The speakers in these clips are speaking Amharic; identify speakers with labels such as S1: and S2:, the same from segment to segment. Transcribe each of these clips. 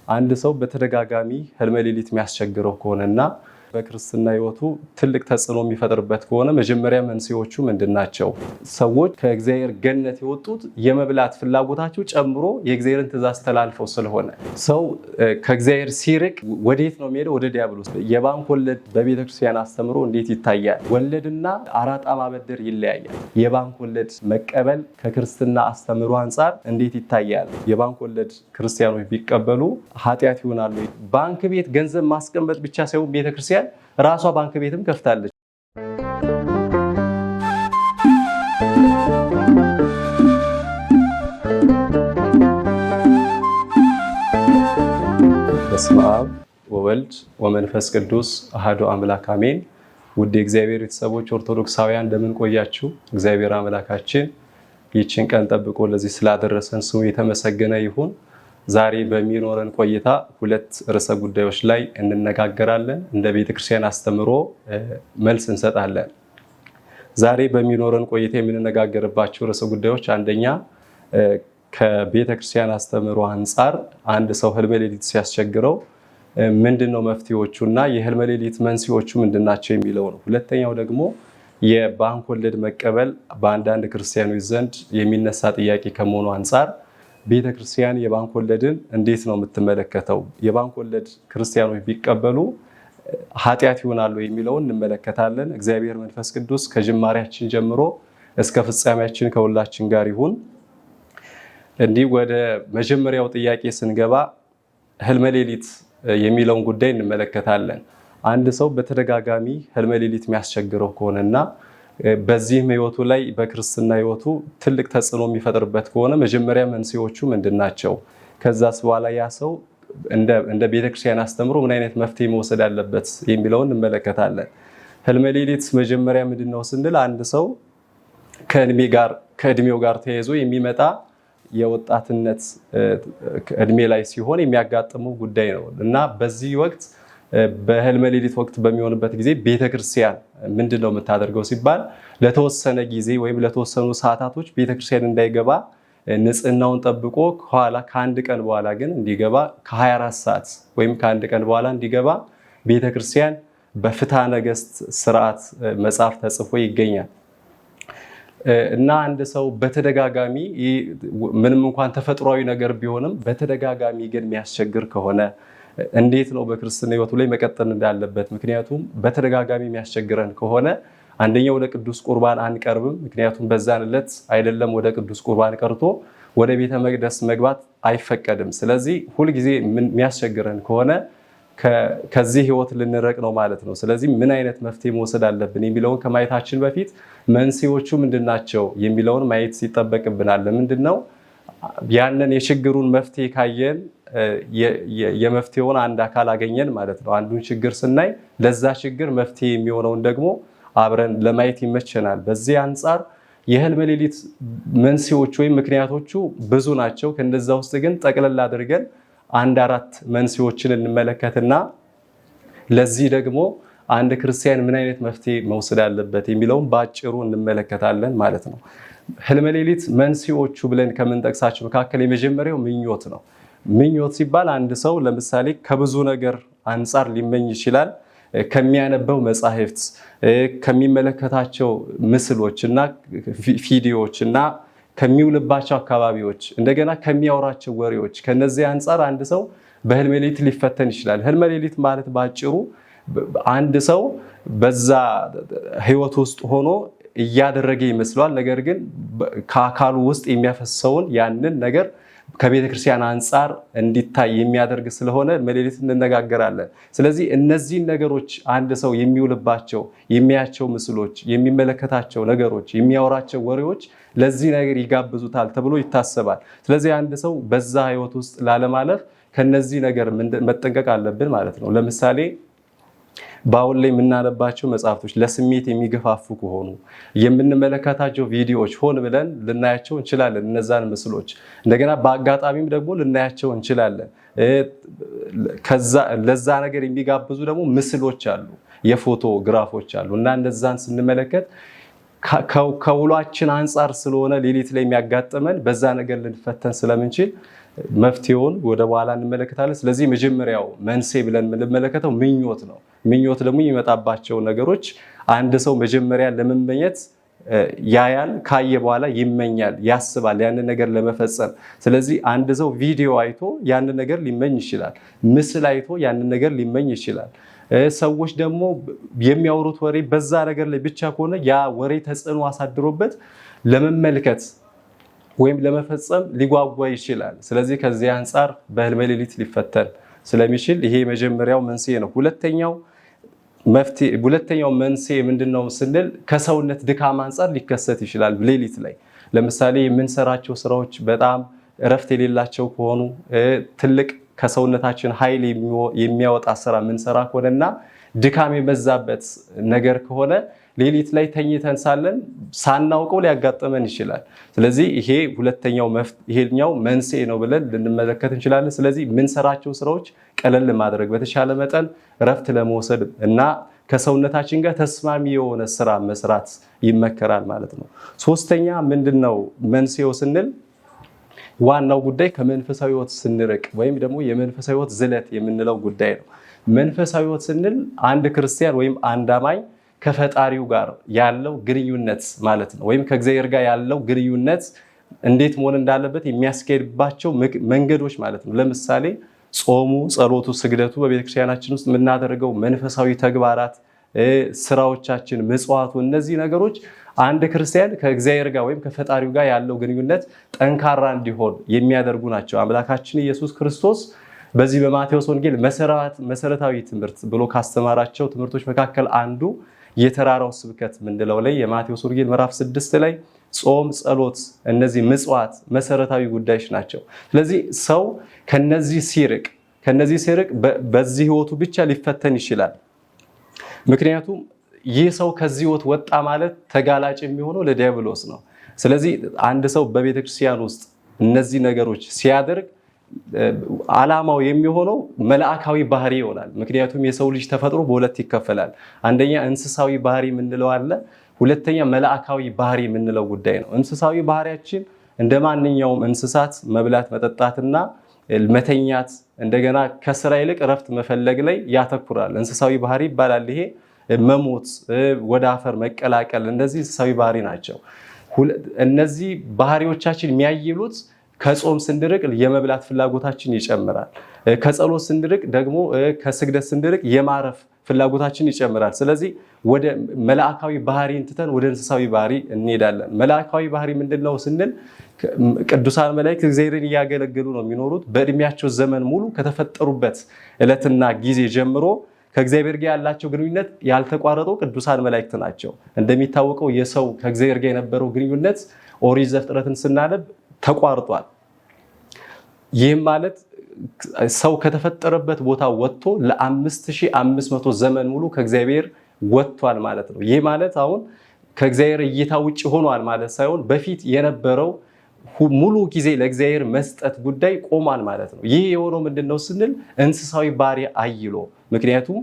S1: አንድ ሰው በተደጋጋሚ ህልመ ሌሊት የሚያስቸግረው ከሆነና በክርስትና ህይወቱ ትልቅ ተጽዕኖ የሚፈጥርበት ከሆነ መጀመሪያ መንስኤዎቹ ምንድናቸው? ሰዎች ከእግዚአብሔር ገነት የወጡት የመብላት ፍላጎታቸው ጨምሮ የእግዚአብሔርን ትእዛዝ ተላልፈው ስለሆነ ሰው ከእግዚአብሔር ሲርቅ ወዴት ነው የሚሄደው? ወደ ዲያብሎስ። የባንክ ወለድ በቤተክርስቲያን አስተምሮ እንዴት ይታያል? ወለድና አራጣ ማበደር ይለያያል። የባንክ ወለድ መቀበል ከክርስትና አስተምሮ አንጻር እንዴት ይታያል? የባንክ ወለድ ክርስቲያኖች ቢቀበሉ ኃጢአት ይሆናሉ? ባንክ ቤት ገንዘብ ማስቀመጥ ብቻ ሳይሆን ቤተክርስቲያን ራሷ ባንክ ቤትም ከፍታለች። በስመ አብ ወወልድ ወመንፈስ ቅዱስ አሐዱ አምላክ አሜን። ውድ የእግዚአብሔር ቤተሰቦች ኦርቶዶክሳውያን እንደምን ቆያችሁ? እግዚአብሔር አምላካችን ይህችን ቀን ጠብቆ ለዚህ ስላደረሰን ስሙ የተመሰገነ ይሁን። ዛሬ በሚኖረን ቆይታ ሁለት ርዕሰ ጉዳዮች ላይ እንነጋገራለን። እንደ ቤተክርስቲያን አስተምሮ መልስ እንሰጣለን። ዛሬ በሚኖረን ቆይታ የምንነጋገርባቸው ርዕሰ ጉዳዮች አንደኛ ከቤተክርስቲያን አስተምሮ አንጻር አንድ ሰው ህልመ ሌሊት ሲያስቸግረው ምንድነው መፍትሄዎቹና የህልመ ሌሊት መንስኤዎቹ ምንድናቸው የሚለው ነው። ሁለተኛው ደግሞ የባንክ ወለድ መቀበል በአንዳንድ ክርስቲያኖች ዘንድ የሚነሳ ጥያቄ ከመሆኑ አንጻር ቤተክርስቲያን የባንክ ወለድን እንዴት ነው የምትመለከተው? የባንክ ወለድ ክርስቲያኖች ቢቀበሉ ኃጢአት ይሆናሉ የሚለውን እንመለከታለን። እግዚአብሔር መንፈስ ቅዱስ ከጅማሬያችን ጀምሮ እስከ ፍጻሜያችን ከሁላችን ጋር ይሁን። እንዲህ ወደ መጀመሪያው ጥያቄ ስንገባ ህልመ ሌሊት የሚለውን ጉዳይ እንመለከታለን። አንድ ሰው በተደጋጋሚ ህልመ ሌሊት የሚያስቸግረው ከሆነና በዚህም ህይወቱ ላይ በክርስትና ህይወቱ ትልቅ ተጽዕኖ የሚፈጥርበት ከሆነ መጀመሪያ መንስኤዎቹ ምንድናቸው? ከዛስ በኋላ ያ ሰው እንደ ቤተክርስቲያን አስተምሮ ምን አይነት መፍትሄ መውሰድ አለበት የሚለውን እንመለከታለን። ህልመ ሌሊት መጀመሪያ ምንድነው ስንል አንድ ሰው ከእድሜው ጋር ተያይዞ የሚመጣ የወጣትነት እድሜ ላይ ሲሆን የሚያጋጥመው ጉዳይ ነው እና በዚህ ወቅት በህልመ ሌሊት ወቅት በሚሆንበት ጊዜ ቤተክርስቲያን ምንድነው የምታደርገው ሲባል ለተወሰነ ጊዜ ወይም ለተወሰኑ ሰዓታቶች ቤተክርስቲያን እንዳይገባ ንጽህናውን ጠብቆ ከአንድ ቀን በኋላ ግን እንዲገባ ከ24 ሰዓት ወይም ከአንድ ቀን በኋላ እንዲገባ ቤተክርስቲያን በፍትሐ ነገሥት ስርዓት መጽሐፍ ተጽፎ ይገኛል። እና አንድ ሰው በተደጋጋሚ ምንም እንኳን ተፈጥሯዊ ነገር ቢሆንም በተደጋጋሚ ግን የሚያስቸግር ከሆነ እንዴት ነው በክርስትና ህይወቱ ላይ መቀጠል እንዳለበት? ምክንያቱም በተደጋጋሚ የሚያስቸግረን ከሆነ አንደኛው ወደ ቅዱስ ቁርባን አንቀርብም። ምክንያቱም በዛን ዕለት አይደለም ወደ ቅዱስ ቁርባን ቀርቶ ወደ ቤተ መቅደስ መግባት አይፈቀድም። ስለዚህ ሁልጊዜ የሚያስቸግረን ከሆነ ከዚህ ህይወት ልንረቅ ነው ማለት ነው። ስለዚህ ምን አይነት መፍትሄ መውሰድ አለብን የሚለውን ከማየታችን በፊት መንስኤዎቹ ምንድናቸው የሚለውን ማየት ይጠበቅብናል። ለምንድነው ያንን የችግሩን መፍትሄ ካየን የመፍትሄውን አንድ አካል አገኘን ማለት ነው። አንዱን ችግር ስናይ ለዛ ችግር መፍትሄ የሚሆነውን ደግሞ አብረን ለማየት ይመቸናል። በዚህ አንጻር የህልመ ሌሊት መንስኤዎቹ ወይም ምክንያቶቹ ብዙ ናቸው። ከነዛ ውስጥ ግን ጠቅለል አድርገን 1-4 መንስኤዎችን እንመለከትና ለዚህ ደግሞ አንድ ክርስቲያን ምን አይነት መፍትሄ መውሰድ አለበት የሚለውን በአጭሩ እንመለከታለን ማለት ነው። ህልመ ሌሊት መንስኤዎቹ ብለን ከምንጠቅሳቸው መካከል የመጀመሪያው ምኞት ነው። ምኞት ሲባል አንድ ሰው ለምሳሌ ከብዙ ነገር አንጻር ሊመኝ ይችላል። ከሚያነበው መጻሕፍት፣ ከሚመለከታቸው ምስሎች እና ቪዲዮዎች እና ከሚውልባቸው አካባቢዎች እንደገና ከሚያወራቸው ወሬዎች ከነዚህ አንጻር አንድ ሰው በህልመ ሌሊት ሊፈተን ይችላል። ህልመ ሌሊት ማለት ባጭሩ አንድ ሰው በዛ ህይወት ውስጥ ሆኖ እያደረገ ይመስለዋል። ነገር ግን ከአካሉ ውስጥ የሚያፈሰውን ያንን ነገር ከቤተክርስቲያን አንጻር እንዲታይ የሚያደርግ ስለሆነ ሌሊት እንነጋገራለን። ስለዚህ እነዚህን ነገሮች አንድ ሰው የሚውልባቸው የሚያያቸው ምስሎች፣ የሚመለከታቸው ነገሮች፣ የሚያወራቸው ወሬዎች ለዚህ ነገር ይጋብዙታል ተብሎ ይታሰባል። ስለዚህ አንድ ሰው በዛ ህይወት ውስጥ ላለማለፍ ከነዚህ ነገር መጠንቀቅ አለብን ማለት ነው። ለምሳሌ በአሁን ላይ የምናነባቸው መጽሐፍቶች ለስሜት የሚገፋፉ ከሆኑ የምንመለከታቸው ቪዲዮዎች ሆን ብለን ልናያቸው እንችላለን። እነዛን ምስሎች እንደገና በአጋጣሚም ደግሞ ልናያቸው እንችላለን። ለዛ ነገር የሚጋብዙ ደግሞ ምስሎች አሉ፣ የፎቶግራፎች አሉ እና እነዛን ስንመለከት ከውሏችን አንጻር ስለሆነ ሌሊት ላይ የሚያጋጥመን በዛ ነገር ልንፈተን ስለምንችል መፍትሄውን ወደ በኋላ እንመለከታለን። ስለዚህ መጀመሪያው መንስኤ ብለን የምንመለከተው ምኞት ነው። ምኞት ደግሞ የሚመጣባቸው ነገሮች አንድ ሰው መጀመሪያ ለመመኘት ያያል፣ ካየ በኋላ ይመኛል፣ ያስባል ያንን ነገር ለመፈጸም። ስለዚህ አንድ ሰው ቪዲዮ አይቶ ያንን ነገር ሊመኝ ይችላል። ምስል አይቶ ያንን ነገር ሊመኝ ይችላል። ሰዎች ደግሞ የሚያወሩት ወሬ በዛ ነገር ላይ ብቻ ከሆነ ያ ወሬ ተጽዕኖ አሳድሮበት ለመመልከት ወይም ለመፈጸም ሊጓጓ ይችላል። ስለዚህ ከዚህ አንጻር በህልመ ሌሊት ሊፈተን ስለሚችል ይሄ የመጀመሪያው መንስኤ ነው። ሁለተኛው መንስኤ ምንድነው ስንል ከሰውነት ድካም አንጻር ሊከሰት ይችላል። ሌሊት ላይ ለምሳሌ የምንሰራቸው ስራዎች በጣም እረፍት የሌላቸው ከሆኑ ትልቅ ከሰውነታችን ኃይል የሚያወጣ ስራ የምንሰራ ከሆነና ድካም የበዛበት ነገር ከሆነ ሌሊት ላይ ተኝተን ሳለን ሳናውቀው ሊያጋጥመን ይችላል። ስለዚህ ይሄ ይሄኛው መንስኤ ነው ብለን ልንመለከት እንችላለን። ስለዚህ የምንሰራቸው ስራዎች ቀለል ማድረግ በተሻለ መጠን እረፍት ለመውሰድ እና ከሰውነታችን ጋር ተስማሚ የሆነ ስራ መስራት ይመከራል ማለት ነው። ሶስተኛ ምንድነው መንስኤው ስንል ዋናው ጉዳይ ከመንፈሳዊ ህይወት ስንርቅ ወይም ደግሞ የመንፈሳዊ ህይወት ዝለት የምንለው ጉዳይ ነው። መንፈሳዊ ህይወት ስንል አንድ ክርስቲያን ወይም አንድ አማኝ ከፈጣሪው ጋር ያለው ግንኙነት ማለት ነው። ወይም ከእግዚአብሔር ጋር ያለው ግንኙነት እንዴት መሆን እንዳለበት የሚያስኬድባቸው መንገዶች ማለት ነው። ለምሳሌ ጾሙ፣ ጸሎቱ፣ ስግደቱ፣ በቤተክርስቲያናችን ውስጥ የምናደርገው መንፈሳዊ ተግባራት፣ ስራዎቻችን፣ ምጽዋቱ፣ እነዚህ ነገሮች አንድ ክርስቲያን ከእግዚአብሔር ጋር ወይም ከፈጣሪው ጋር ያለው ግንኙነት ጠንካራ እንዲሆን የሚያደርጉ ናቸው። አምላካችን ኢየሱስ ክርስቶስ በዚህ በማቴዎስ ወንጌል መሰረታዊ ትምህርት ብሎ ካስተማራቸው ትምህርቶች መካከል አንዱ የተራራው ስብከት ምንድነው ላይ የማቴዎስ ወንጌል ምዕራፍ 6 ላይ ጾም፣ ጸሎት፣ እነዚህ ምጽዋት መሰረታዊ ጉዳዮች ናቸው። ስለዚህ ሰው ከነዚህ ሲርቅ በዚህ ህይወቱ ብቻ ሊፈተን ይችላል። ምክንያቱም ይህ ሰው ከዚህ ህይወት ወጣ ማለት ተጋላጭ የሚሆነው ለዲያብሎስ ነው። ስለዚህ አንድ ሰው በቤተክርስቲያን ውስጥ እነዚህ ነገሮች ሲያደርግ ዓላማው የሚሆነው መልአካዊ ባህሪ ይሆናል። ምክንያቱም የሰው ልጅ ተፈጥሮ በሁለት ይከፈላል። አንደኛ እንስሳዊ ባህሪ የምንለው አለ፣ ሁለተኛ መልአካዊ ባህሪ የምንለው ጉዳይ ነው። እንስሳዊ ባህሪያችን እንደ ማንኛውም እንስሳት መብላት፣ መጠጣትና መተኛት፣ እንደገና ከስራ ይልቅ እረፍት መፈለግ ላይ ያተኩራል። እንስሳዊ ባህሪ ይባላል። ይሄ መሞት፣ ወደ አፈር መቀላቀል፣ እነዚህ እንስሳዊ ባህሪ ናቸው። እነዚህ ባህሪዎቻችን የሚያይሉት ከጾም ስንድርቅ የመብላት ፍላጎታችን ይጨምራል። ከጸሎት ስንድርቅ ደግሞ ከስግደት ስንድርቅ የማረፍ ፍላጎታችን ይጨምራል። ስለዚህ ወደ መልአካዊ ባህሪ እንትተን ወደ እንስሳዊ ባህሪ እንሄዳለን። መልአካዊ ባህሪ ምንድነው ስንል ቅዱሳን መላእክት እግዚአብሔርን እያገለገሉ ነው የሚኖሩት። በእድሜያቸው ዘመን ሙሉ ከተፈጠሩበት ዕለትና ጊዜ ጀምሮ ከእግዚአብሔር ጋር ያላቸው ግንኙነት ያልተቋረጠው ቅዱሳን መላእክት ናቸው። እንደሚታወቀው የሰው ከእግዚአብሔር ጋር የነበረው ግንኙነት ኦሪት ዘፍጥረትን ስናነብ ተቋርጧል። ይህም ማለት ሰው ከተፈጠረበት ቦታ ወጥቶ ለ5500 ዘመን ሙሉ ከእግዚአብሔር ወጥቷል ማለት ነው። ይህ ማለት አሁን ከእግዚአብሔር እይታ ውጭ ሆኗል ማለት ሳይሆን በፊት የነበረው ሙሉ ጊዜ ለእግዚአብሔር መስጠት ጉዳይ ቆሟል ማለት ነው። ይህ የሆነው ምንድነው ስንል እንስሳዊ ባህሪ አይሎ። ምክንያቱም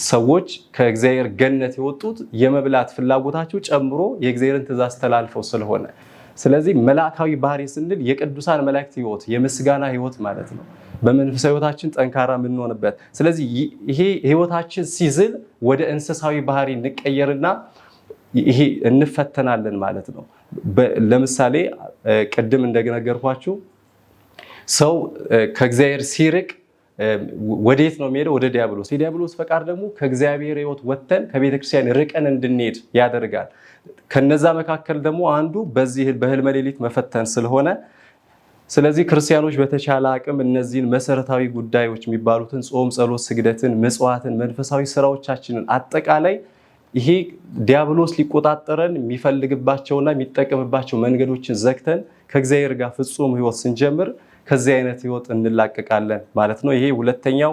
S1: ሰዎች ከእግዚአብሔር ገነት የወጡት የመብላት ፍላጎታቸው ጨምሮ የእግዚአብሔርን ትእዛዝ ተላልፈው ስለሆነ፣ ስለዚህ መልአካዊ ባህሪ ስንል የቅዱሳን መላእክት ህይወት የምስጋና ህይወት ማለት ነው። በመንፈሳዊ ህይወታችን ጠንካራ የምንሆንበት። ስለዚህ ይሄ ህይወታችን ሲዝል ወደ እንስሳዊ ባህሪ እንቀየርና ይሄ እንፈተናለን ማለት ነው። ለምሳሌ ቅድም እንደነገርኳችሁ ሰው ከእግዚአብሔር ሲርቅ ወዴት ነው የሚሄደው? ወደ ዲያብሎስ። የዲያብሎስ ፈቃድ ደግሞ ከእግዚአብሔር ህይወት ወጥተን ከቤተክርስቲያን ርቀን እንድንሄድ ያደርጋል። ከነዛ መካከል ደግሞ አንዱ በዚህ በህልመ ሌሊት መፈተን ስለሆነ፣ ስለዚህ ክርስቲያኖች በተቻለ አቅም እነዚህን መሰረታዊ ጉዳዮች የሚባሉትን ጾም፣ ጸሎት፣ ስግደትን፣ ምጽዋትን፣ መንፈሳዊ ስራዎቻችንን አጠቃላይ ይሄ ዲያብሎስ ሊቆጣጠረን የሚፈልግባቸውና የሚጠቀምባቸው መንገዶችን ዘግተን ከእግዚአብሔር ጋር ፍጹም ህይወት ስንጀምር ከዚህ አይነት ህይወት እንላቀቃለን ማለት ነው። ይሄ ሁለተኛው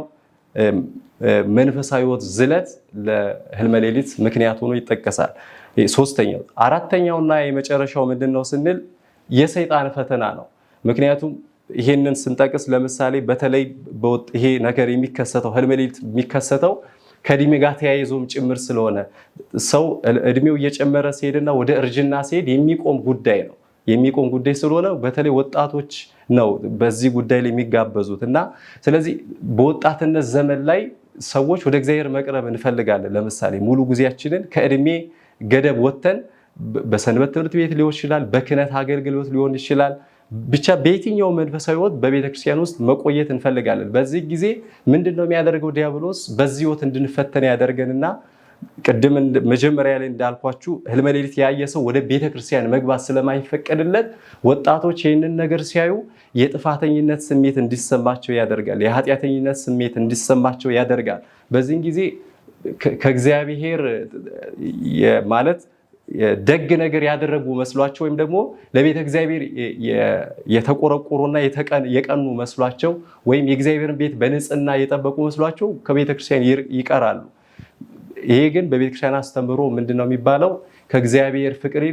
S1: መንፈሳዊ ህይወት ዝለት ለህልመ ሌሊት ምክንያት ሆኖ ይጠቀሳል። ሶስተኛው አራተኛውና የመጨረሻው ምንድነው ስንል የሰይጣን ፈተና ነው። ምክንያቱም ይሄንን ስንጠቅስ ለምሳሌ በተለይ ይሄ ነገር የሚከሰተው ህልመ ሌሊት የሚከሰተው ከእድሜ ጋር ተያይዞም ጭምር ስለሆነ ሰው እድሜው እየጨመረ ሲሄድና ወደ እርጅና ሲሄድ የሚቆም ጉዳይ ነው። የሚቆም ጉዳይ ስለሆነ በተለይ ወጣቶች ነው በዚህ ጉዳይ ላይ የሚጋበዙት እና ስለዚህ በወጣትነት ዘመን ላይ ሰዎች ወደ እግዚአብሔር መቅረብ እንፈልጋለን። ለምሳሌ ሙሉ ጊዜያችንን ከእድሜ ገደብ ወጥተን በሰንበት ትምህርት ቤት ሊሆን ይችላል፣ በክህነት አገልግሎት ሊሆን ይችላል፣ ብቻ በየትኛው መንፈሳዊ ሕይወት በቤተክርስቲያን ውስጥ መቆየት እንፈልጋለን። በዚህ ጊዜ ምንድነው የሚያደርገው ዲያብሎስ? በዚህ ሕይወት እንድንፈተን ያደርገንና ቅድም መጀመሪያ ላይ እንዳልኳችሁ ህልመ ሌሊት ያየ ሰው ወደ ቤተክርስቲያን መግባት ስለማይፈቀድለት ወጣቶች ይህንን ነገር ሲያዩ የጥፋተኝነት ስሜት እንዲሰማቸው ያደርጋል፣ የኃጢአተኝነት ስሜት እንዲሰማቸው ያደርጋል። በዚህን ጊዜ ከእግዚአብሔር ማለት ደግ ነገር ያደረጉ መስሏቸው ወይም ደግሞ ለቤተ እግዚአብሔር የተቆረቆሩና የቀኑ መስሏቸው ወይም የእግዚአብሔርን ቤት በንጽህና የጠበቁ መስሏቸው ከቤተክርስቲያን ይቀራሉ። ይሄ ግን በቤተክርስቲያን አስተምህሮ ምንድነው የሚባለው? ከእግዚአብሔር ፍቅር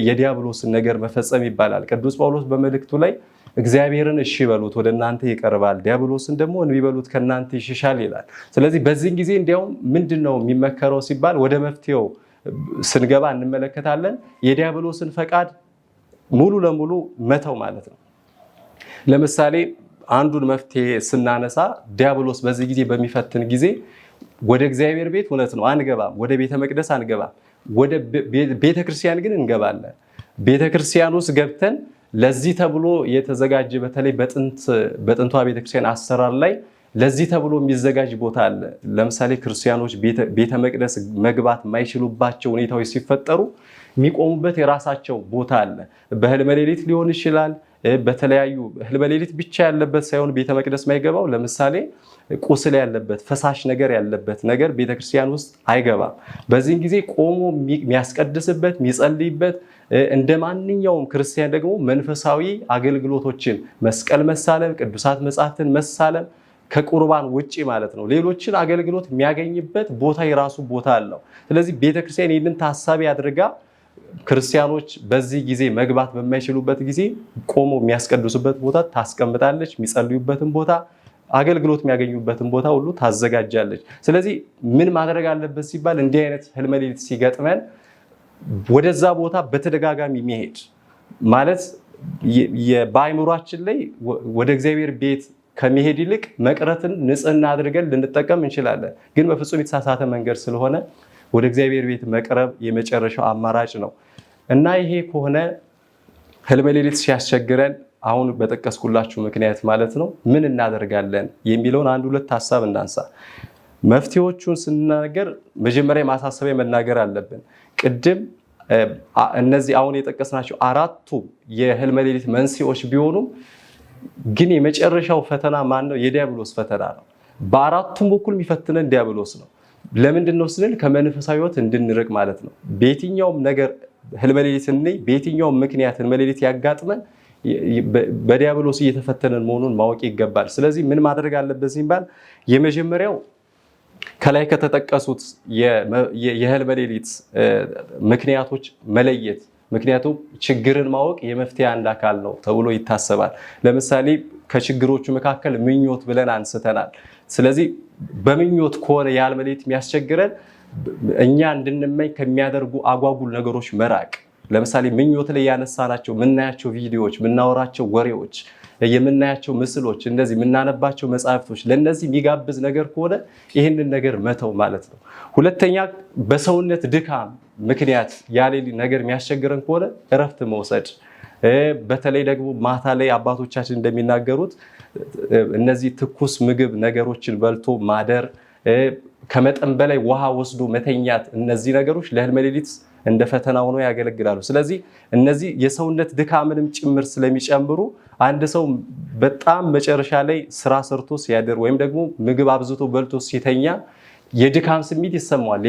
S1: የዲያብሎስን ነገር መፈጸም ይባላል። ቅዱስ ጳውሎስ በመልእክቱ ላይ እግዚአብሔርን እሺ በሉት ወደ እናንተ ይቀርባል፣ ዲያብሎስን ደግሞ እንቢ በሉት ከእናንተ ይሸሻል ይላል። ስለዚህ በዚህ ጊዜ እንዲያውም ምንድነው የሚመከረው ሲባል ወደ መፍትሄው ስንገባ እንመለከታለን። የዲያብሎስን ፈቃድ ሙሉ ለሙሉ መተው ማለት ነው። ለምሳሌ አንዱን መፍትሄ ስናነሳ ዲያብሎስ በዚህ ጊዜ በሚፈትን ጊዜ ወደ እግዚአብሔር ቤት እውነት ነው አንገባም፣ ወደ ቤተ መቅደስ አንገባም፣ ወደ ቤተ ክርስቲያን ግን እንገባለን። ቤተ ክርስቲያን ውስጥ ገብተን ለዚህ ተብሎ የተዘጋጀ በተለይ በጥንቷ ቤተክርስቲያን አሰራር ላይ ለዚህ ተብሎ የሚዘጋጅ ቦታ አለ። ለምሳሌ ክርስቲያኖች ቤተ መቅደስ መግባት የማይችሉባቸው ሁኔታዎች ሲፈጠሩ የሚቆሙበት የራሳቸው ቦታ አለ። በህልመ ሌሊት ሊሆን ይችላል። በተለያዩ ህልመ ሌሊት ብቻ ያለበት ሳይሆን ቤተ መቅደስ ማይገባው ለምሳሌ ቁስል ያለበት ፈሳሽ ነገር ያለበት ነገር ቤተክርስቲያን ውስጥ አይገባም። በዚህን ጊዜ ቆሞ የሚያስቀድስበት የሚጸልይበት እንደ ማንኛውም ክርስቲያን ደግሞ መንፈሳዊ አገልግሎቶችን መስቀል መሳለም፣ ቅዱሳት መጻሕፍትን መሳለም ከቁርባን ውጪ ማለት ነው ሌሎችን አገልግሎት የሚያገኝበት ቦታ የራሱ ቦታ አለው። ስለዚህ ቤተክርስቲያን ይህንን ታሳቢ አድርጋ ክርስቲያኖች በዚህ ጊዜ መግባት በማይችሉበት ጊዜ ቆሞ የሚያስቀድሱበት ቦታ ታስቀምጣለች። የሚጸልዩበትን ቦታ፣ አገልግሎት የሚያገኙበትን ቦታ ሁሉ ታዘጋጃለች። ስለዚህ ምን ማድረግ አለበት ሲባል እንዲህ አይነት ህልመ ሌሊት ሲገጥመን ወደዛ ቦታ በተደጋጋሚ መሄድ ማለት በአእምሯችን ላይ ወደ እግዚአብሔር ቤት ከመሄድ ይልቅ መቅረትን ንጽህና አድርገን ልንጠቀም እንችላለን። ግን በፍጹም የተሳሳተ መንገድ ስለሆነ ወደ እግዚአብሔር ቤት መቅረብ የመጨረሻው አማራጭ ነው እና ይሄ ከሆነ ህልመ ሌሊት ሲያስቸግረን አሁን በጠቀስኩላችሁ ምክንያት ማለት ነው ምን እናደርጋለን የሚለውን አንድ ሁለት ሐሳብ እናንሳ። መፍትሄዎቹን ስንናገር መጀመሪያ ማሳሰቢያ መናገር አለብን። ቅድም እነዚህ አሁን የጠቀስናቸው አራቱ የህልመ ሌሊት መንስኤዎች ቢሆኑም ግን የመጨረሻው ፈተና ማን ነው? የዲያብሎስ ፈተና ነው። በአራቱም በኩል የሚፈትነን ዲያብሎስ ነው። ለምንድን ነው ስንል ከመንፈሳዊ ሕይወት እንድንርቅ ማለት ነው። በየትኛውም ነገር ህልመ ሌሊት ስንይ በየትኛውም ምክንያት ህልመ ሌሊት ያጋጥመን በዲያብሎስ እየተፈተነን መሆኑን ማወቅ ይገባል። ስለዚህ ምን ማድረግ አለበት ሲባል የመጀመሪያው ከላይ ከተጠቀሱት የህልመ ሌሊት ምክንያቶች መለየት። ምክንያቱም ችግርን ማወቅ የመፍትሄ አንድ አካል ነው ተብሎ ይታሰባል። ለምሳሌ ከችግሮቹ መካከል ምኞት ብለን አንስተናል። ስለዚህ በምኞት ከሆነ የህልመ ሌሊት የሚያስቸግረን እኛ እንድንመኝ ከሚያደርጉ አጓጉል ነገሮች መራቅ። ለምሳሌ ምኞት ላይ ያነሳናቸው የምናያቸው ቪዲዮዎች፣ የምናወራቸው ወሬዎች፣ የምናያቸው ምስሎች፣ እንደዚህ የምናነባቸው መጽሐፍቶች ለነዚህ የሚጋብዝ ነገር ከሆነ ይህንን ነገር መተው ማለት ነው። ሁለተኛ በሰውነት ድካም ምክንያት ያለ ነገር የሚያስቸግረን ከሆነ እረፍት መውሰድ። በተለይ ደግሞ ማታ ላይ አባቶቻችን እንደሚናገሩት እነዚህ ትኩስ ምግብ ነገሮችን በልቶ ማደር፣ ከመጠን በላይ ውሃ ወስዶ መተኛት፣ እነዚህ ነገሮች ለህልመ ሌሊት እንደ ፈተና ሆኖ ያገለግላሉ። ስለዚህ እነዚህ የሰውነት ድካምንም ጭምር ስለሚጨምሩ አንድ ሰው በጣም መጨረሻ ላይ ስራ ሰርቶ ሲያደር ወይም ደግሞ ምግብ አብዝቶ በልቶ ሲተኛ የድካም ስሜት ይሰማዋል።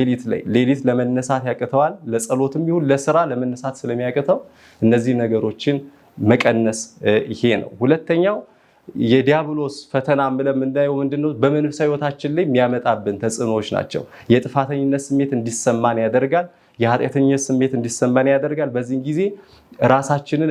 S1: ሌሊት ለመነሳት ያቅተዋል። ለጸሎትም ይሁን ለስራ ለመነሳት ስለሚያቅተው እነዚህ ነገሮችን መቀነስ ይሄ ነው። ሁለተኛው የዲያብሎስ ፈተና ብለን የምናየው ምንድነው? በመንፈሳዊ ሕይወታችን ላይ የሚያመጣብን ተጽዕኖዎች ናቸው። የጥፋተኝነት ስሜት እንዲሰማን ያደርጋል። የኃጢአተኝነት ስሜት እንዲሰማን ያደርጋል። በዚህ ጊዜ ራሳችንን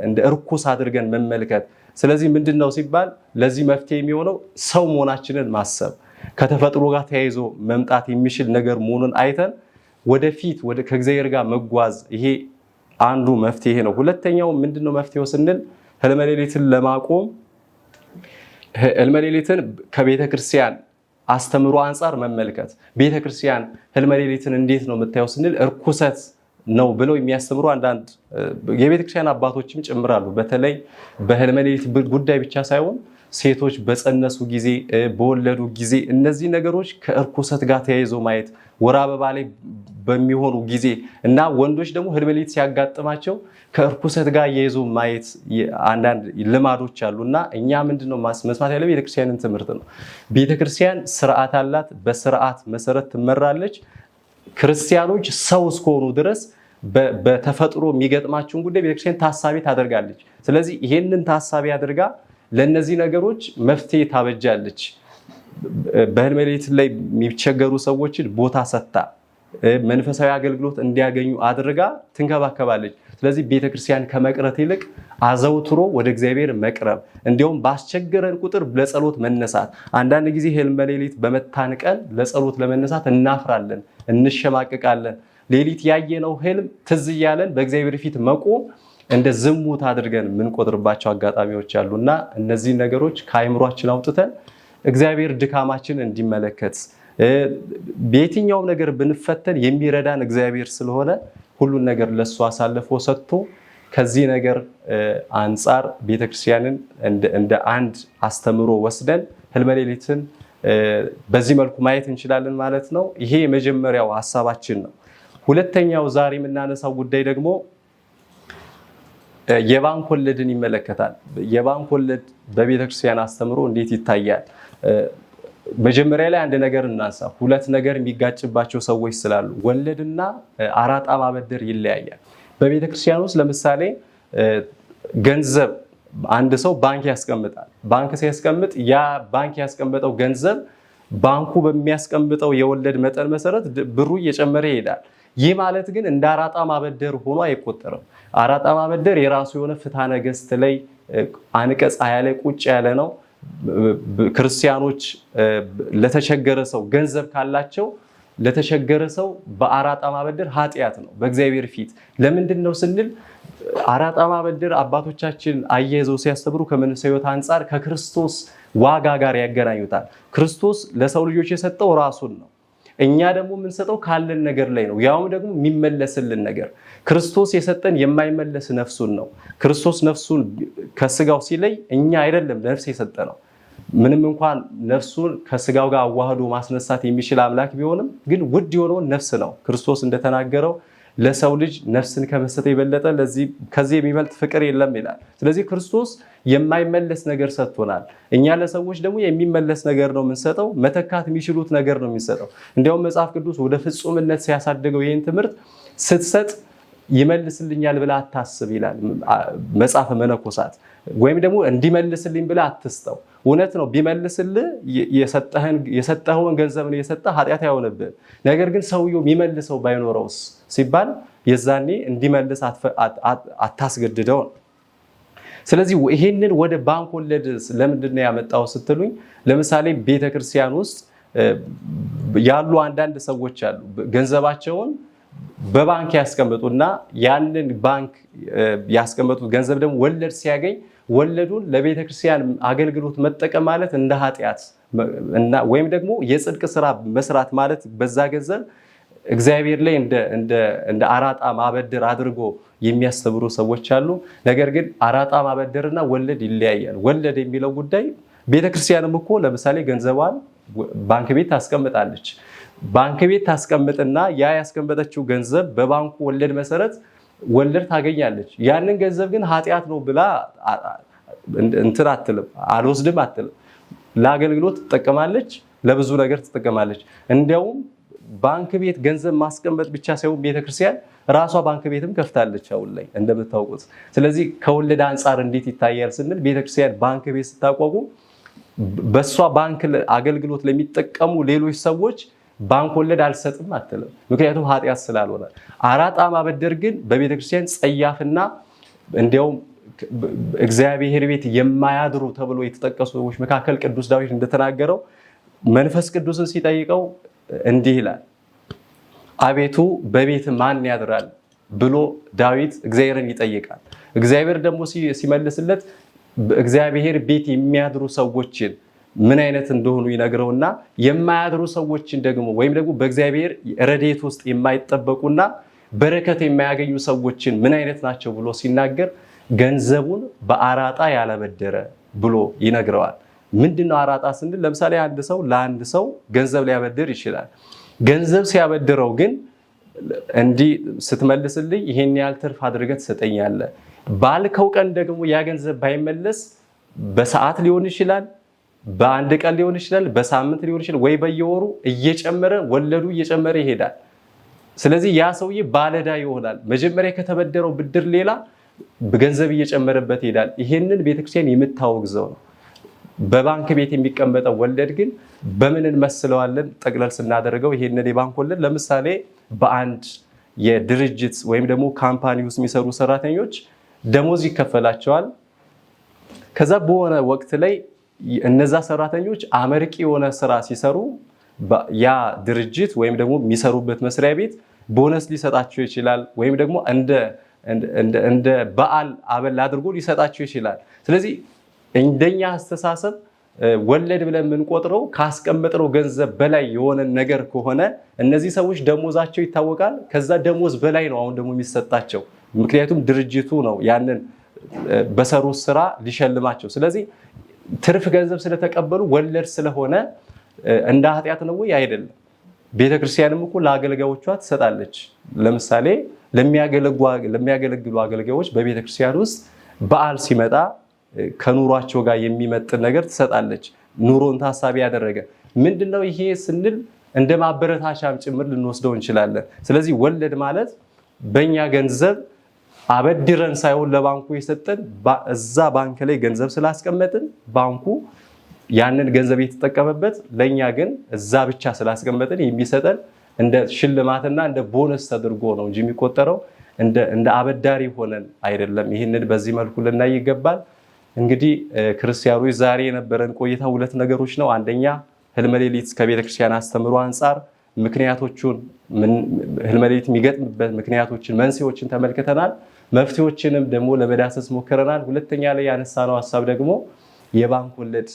S1: እንደ እርኩስ አድርገን መመልከት። ስለዚህ ምንድነው ሲባል ለዚህ መፍትሄ የሚሆነው ሰው መሆናችንን ማሰብ፣ ከተፈጥሮ ጋር ተያይዞ መምጣት የሚችል ነገር መሆኑን አይተን ወደፊት ከእግዚአብሔር ጋር መጓዝ። ይሄ አንዱ መፍትሄ ነው። ሁለተኛው ምንድነው መፍትሄው ስንል ህልመ ሌሊትን ለማቆም ህልመ ሌሊትን ከቤተክርስቲያን አስተምሮ አንፃር መመልከት። ቤተክርስቲያን ህልመ ሌሊትን እንዴት ነው የምታየው ስንል እርኩሰት ነው ብለው የሚያስተምሩ አንዳንድ የቤተክርስቲያን አባቶችም ጭምራሉ። በተለይ በህልመ ሌሊት ጉዳይ ብቻ ሳይሆን ሴቶች በጸነሱ ጊዜ በወለዱ ጊዜ እነዚህ ነገሮች ከእርኩሰት ጋር ተያይዞ ማየት፣ ወር አበባ ላይ በሚሆኑ ጊዜ እና ወንዶች ደግሞ ህልመ ሌሊት ሲያጋጥማቸው ከእርኩሰት ጋር እየይዞ ማየት አንዳንድ ልማዶች አሉና እኛ ምንድነው መስማት ያለው ቤተክርስቲያንን ትምህርት ነው። ቤተክርስቲያን ስርዓት አላት፣ በስርዓት መሰረት ትመራለች። ክርስቲያኖች ሰው እስከሆኑ ድረስ በተፈጥሮ የሚገጥማቸውን ጉዳይ ቤተክርስቲያን ታሳቢ ታደርጋለች። ስለዚህ ይሄንን ታሳቢ አድርጋ ለነዚህ ነገሮች መፍትሄ ታበጃለች። በህልመ ሌሊት ላይ የሚቸገሩ ሰዎችን ቦታ ሰጥታ መንፈሳዊ አገልግሎት እንዲያገኙ አድርጋ ትንከባከባለች። ስለዚህ ቤተክርስቲያን ከመቅረት ይልቅ አዘውትሮ ወደ እግዚአብሔር መቅረብ፣ እንዲያውም ባስቸገረን ቁጥር ለጸሎት መነሳት። አንዳንድ ጊዜ ህልመ ሌሊት በመታን ቀን ለጸሎት ለመነሳት እናፍራለን፣ እንሸማቀቃለን። ሌሊት ያየነው ህልም ትዝ እያለን በእግዚአብሔር ፊት መቆም እንደ ዝሙት አድርገን የምንቆጥርባቸው አጋጣሚዎች አሉና እነዚህ ነገሮች ከአይምሯችን አውጥተን እግዚአብሔር ድካማችን እንዲመለከት በየትኛውም ነገር ብንፈተን የሚረዳን እግዚአብሔር ስለሆነ ሁሉን ነገር ለሱ አሳልፎ ሰጥቶ ከዚህ ነገር አንጻር ቤተክርስቲያንን እንደ አንድ አስተምሮ ወስደን ህልመ ሌሊትን በዚህ መልኩ ማየት እንችላለን ማለት ነው። ይሄ የመጀመሪያው ሐሳባችን ነው። ሁለተኛው ዛሬ የምናነሳው ጉዳይ ደግሞ የባንክ ወለድን ይመለከታል። የባንክ ወለድ በቤተክርስቲያን አስተምሮ እንዴት ይታያል? መጀመሪያ ላይ አንድ ነገር እናንሳ። ሁለት ነገር የሚጋጭባቸው ሰዎች ስላሉ ወለድና አራጣ ማበደር ይለያያል። በቤተክርስቲያን ውስጥ ለምሳሌ ገንዘብ አንድ ሰው ባንክ ያስቀምጣል። ባንክ ሲያስቀምጥ ያ ባንክ ያስቀመጠው ገንዘብ ባንኩ በሚያስቀምጠው የወለድ መጠን መሰረት ብሩ እየጨመረ ይሄዳል። ይህ ማለት ግን እንደ አራጣ ማበደር ሆኖ አይቆጠርም። አራጣ ማበደር የራሱ የሆነ ፍትሐ ነገሥት ላይ አንቀጽ 20 ላይ ቁጭ ያለ ነው። ክርስቲያኖች ለተቸገረ ሰው ገንዘብ ካላቸው ለተቸገረ ሰው በአራጣ ማበደር ኃጢአት ነው በእግዚአብሔር ፊት። ለምንድን ነው ስንል አራጣ ማበደር አባቶቻችን አያይዘው ሲያስተምሩ ከመንፈሳዊ ሕይወት አንጻር ከክርስቶስ ዋጋ ጋር ያገናኙታል። ክርስቶስ ለሰው ልጆች የሰጠው ራሱን ነው። እኛ ደግሞ የምንሰጠው ካለን ነገር ላይ ነው፣ ያውም ደግሞ የሚመለስልን ነገር። ክርስቶስ የሰጠን የማይመለስ ነፍሱን ነው። ክርስቶስ ነፍሱን ከስጋው ሲለይ እኛ አይደለም ነፍስ የሰጠ ነው። ምንም እንኳን ነፍሱን ከስጋው ጋር አዋህዶ ማስነሳት የሚችል አምላክ ቢሆንም ግን ውድ የሆነውን ነፍስ ነው። ክርስቶስ እንደተናገረው ለሰው ልጅ ነፍስን ከመስጠት የበለጠ ከዚህ የሚበልጥ ፍቅር የለም ይላል። ስለዚህ ክርስቶስ የማይመለስ ነገር ሰጥቶናል። እኛ ለሰዎች ደግሞ የሚመለስ ነገር ነው የምንሰጠው፣ መተካት የሚችሉት ነገር ነው የሚሰጠው። እንዲያውም መጽሐፍ ቅዱስ ወደ ፍጹምነት ሲያሳድገው ይህን ትምህርት ስትሰጥ ይመልስልኛል ብለህ አታስብ ይላል መጽሐፈ መነኮሳት። ወይም ደግሞ እንዲመልስልኝ ብለህ አትስጠው። እውነት ነው ቢመልስልህ የሰጠኸውን ገንዘብ ነው የሰጠህ፣ ኃጢአት አይሆንብህም። ነገር ግን ሰውየው የሚመልሰው ባይኖረውስ ሲባል የዛኔ እንዲመልስ አታስገድደው ነው። ስለዚህ ይሄንን ወደ ባንክ ወለድ ለምንድን ነው ያመጣው ስትሉኝ፣ ለምሳሌ ቤተክርስቲያን ውስጥ ያሉ አንዳንድ ሰዎች አሉ ገንዘባቸውን በባንክ ያስቀምጡና ያንን ባንክ ያስቀመጡት ገንዘብ ደግሞ ወለድ ሲያገኝ ወለዱን ለቤተክርስቲያን አገልግሎት መጠቀም ማለት እንደ ኃጢአት ወይም ደግሞ የጽድቅ ስራ መስራት ማለት በዛ ገንዘብ እግዚአብሔር ላይ እንደ አራጣ ማበደር አድርጎ የሚያስተምሩ ሰዎች አሉ። ነገር ግን አራጣ ማበደርና ወለድ ይለያያል። ወለድ የሚለው ጉዳይ ቤተክርስቲያንም እኮ ለምሳሌ ገንዘቧን ባንክ ቤት ታስቀምጣለች። ባንክ ቤት ታስቀምጥና ያ ያስቀመጠችው ገንዘብ በባንኩ ወለድ መሰረት ወለድ ታገኛለች። ያንን ገንዘብ ግን ኃጢአት ነው ብላ እንትን አትልም፣ አልወስድም አትልም። ለአገልግሎት ትጠቀማለች፣ ለብዙ ነገር ትጠቀማለች። እንዲያውም ባንክ ቤት ገንዘብ ማስቀመጥ ብቻ ሳይሆን ቤተክርስቲያን ራሷ ባንክ ቤትም ከፍታለች አሁን ላይ እንደምታውቁት። ስለዚህ ከወለድ አንጻር እንዴት ይታያል ስንል ቤተክርስቲያን ባንክ ቤት ስታቋቁም በሷ ባንክ አገልግሎት ለሚጠቀሙ ሌሎች ሰዎች ባንክ ወለድ አልሰጥም አትልም፣ ምክንያቱም ኃጢአት ስላልሆነ። አራጣ ማበደር ግን በቤተክርስቲያን ጸያፍና እንዲያውም እግዚአብሔር ቤት የማያድሩ ተብሎ የተጠቀሱ ሰዎች መካከል ቅዱስ ዳዊት እንደተናገረው መንፈስ ቅዱስን ሲጠይቀው እንዲህ ይላል፣ አቤቱ በቤት ማን ያድራል? ብሎ ዳዊት እግዚአብሔርን ይጠይቃል። እግዚአብሔር ደግሞ ሲመልስለት በእግዚአብሔር ቤት የሚያድሩ ሰዎችን ምን አይነት እንደሆኑ ይነግረውና የማያድሩ ሰዎችን ደግሞ ወይም ደግሞ በእግዚአብሔር ረድኤት ውስጥ የማይጠበቁና በረከት የማያገኙ ሰዎችን ምን አይነት ናቸው ብሎ ሲናገር ገንዘቡን በአራጣ ያላበደረ ብሎ ይነግረዋል። ምንድነው አራጣ ስንል ለምሳሌ አንድ ሰው ለአንድ ሰው ገንዘብ ሊያበድር ይችላል። ገንዘብ ሲያበድረው ግን እንዲህ ስትመልስልኝ ይሄን ያህል ትርፍ አድርገህ ትሰጠኛለህ ባልከው ቀን ደግሞ ያ ገንዘብ ባይመለስ በሰዓት ሊሆን ይችላል፣ በአንድ ቀን ሊሆን ይችላል፣ በሳምንት ሊሆን ይችላል፣ ወይ በየወሩ እየጨመረ ወለዱ እየጨመረ ይሄዳል። ስለዚህ ያ ሰውዬ ባለዕዳ ይሆናል። መጀመሪያ ከተበደረው ብድር ሌላ ገንዘብ እየጨመረበት ይሄዳል። ይሄንን ቤተክርስቲያን የምታወግዘው ነው። በባንክ ቤት የሚቀመጠው ወለድ ግን በምን እንመስለዋለን? ጠቅለል ስናደርገው ይሄንን የባንክ ወለድ ለምሳሌ በአንድ የድርጅት ወይም ደግሞ ካምፓኒ ውስጥ የሚሰሩ ሰራተኞች ደሞዝ ይከፈላቸዋል። ከዛ በሆነ ወቅት ላይ እነዛ ሰራተኞች አመርቂ የሆነ ስራ ሲሰሩ ያ ድርጅት ወይም ደግሞ የሚሰሩበት መስሪያ ቤት ቦነስ ሊሰጣቸው ይችላል፣ ወይም ደግሞ እንደ በዓል አበል አድርጎ ሊሰጣቸው ይችላል። ስለዚህ እንደኛ አስተሳሰብ ወለድ ብለን የምንቆጥረው ካስቀመጥነው ገንዘብ በላይ የሆነ ነገር ከሆነ እነዚህ ሰዎች ደሞዛቸው ይታወቃል። ከዛ ደሞዝ በላይ ነው አሁን ደግሞ የሚሰጣቸው፣ ምክንያቱም ድርጅቱ ነው ያንን በሰሩት ስራ ሊሸልማቸው። ስለዚህ ትርፍ ገንዘብ ስለተቀበሉ ወለድ ስለሆነ እንደ ኃጢአት ነው ወይ? አይደለም። ቤተክርስቲያንም እኮ ለአገልጋዮቿ ትሰጣለች። ለምሳሌ ለሚያገለግሉ አገልጋዮች በቤተክርስቲያን ውስጥ በዓል ሲመጣ ከኑሯቸው ጋር የሚመጥን ነገር ትሰጣለች። ኑሮን ታሳቢ ያደረገ ምንድነው ይሄ ስንል እንደ ማበረታቻም ጭምር ልንወስደው እንችላለን። ስለዚህ ወለድ ማለት በእኛ ገንዘብ አበድረን ሳይሆን ለባንኩ የሰጠን እዛ ባንክ ላይ ገንዘብ ስላስቀመጥን ባንኩ ያንን ገንዘብ የተጠቀመበት ለኛ ግን እዛ ብቻ ስላስቀመጥን የሚሰጠን እንደ ሽልማትና እንደ ቦነስ ተደርጎ ነው እንጂ የሚቆጠረው እንደ አበዳሪ ሆነን አይደለም። ይህንን በዚህ መልኩ ልናይ ይገባል። እንግዲህ ክርስቲያኖች ዛሬ የነበረን ቆይታ ሁለት ነገሮች ነው። አንደኛ ህልመ ሌሊት ከቤተክርስቲያን አስተምሮ አንጻር ምክንያቶቹን ህልመ ሌሊት የሚገጥምበት ምክንያቶችን፣ መንስኤዎችን ተመልክተናል። መፍትሄዎችንም ደግሞ ለመዳሰስ ሞክረናል። ሁለተኛ ላይ ያነሳነው ሀሳብ ደግሞ የባንክ ወለድ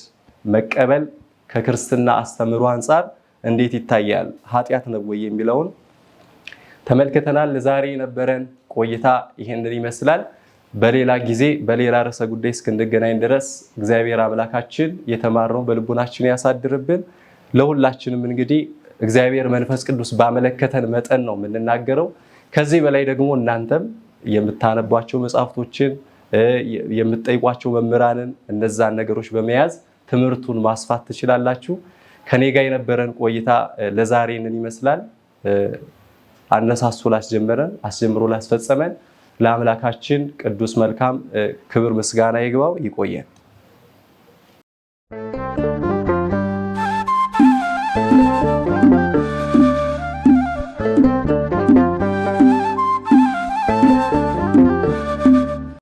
S1: መቀበል ከክርስትና አስተምሮ አንጻር እንዴት ይታያል፣ ኃጢአት ነው ወይ የሚለውን ተመልክተናል። ዛሬ የነበረን ቆይታ ይሄንን ይመስላል። በሌላ ጊዜ በሌላ ርዕሰ ጉዳይ እስክንገናኝ ድረስ እግዚአብሔር አምላካችን የተማርነው በልቡናችን ያሳድርብን። ለሁላችንም እንግዲህ እግዚአብሔር መንፈስ ቅዱስ ባመለከተን መጠን ነው የምንናገረው። ከዚህ በላይ ደግሞ እናንተም የምታነቧቸው መጽሐፍቶችን የምትጠይቋቸው መምህራንን እነዛን ነገሮች በመያዝ ትምህርቱን ማስፋት ትችላላችሁ። ከኔ ጋር የነበረን ቆይታ ለዛሬንን ይመስላል። አነሳስቶ ላስጀመረን አስጀምሮ ላስፈጸመን ለአምላካችን ቅዱስ መልካም ክብር ምስጋና ይግባው። ይቆየን።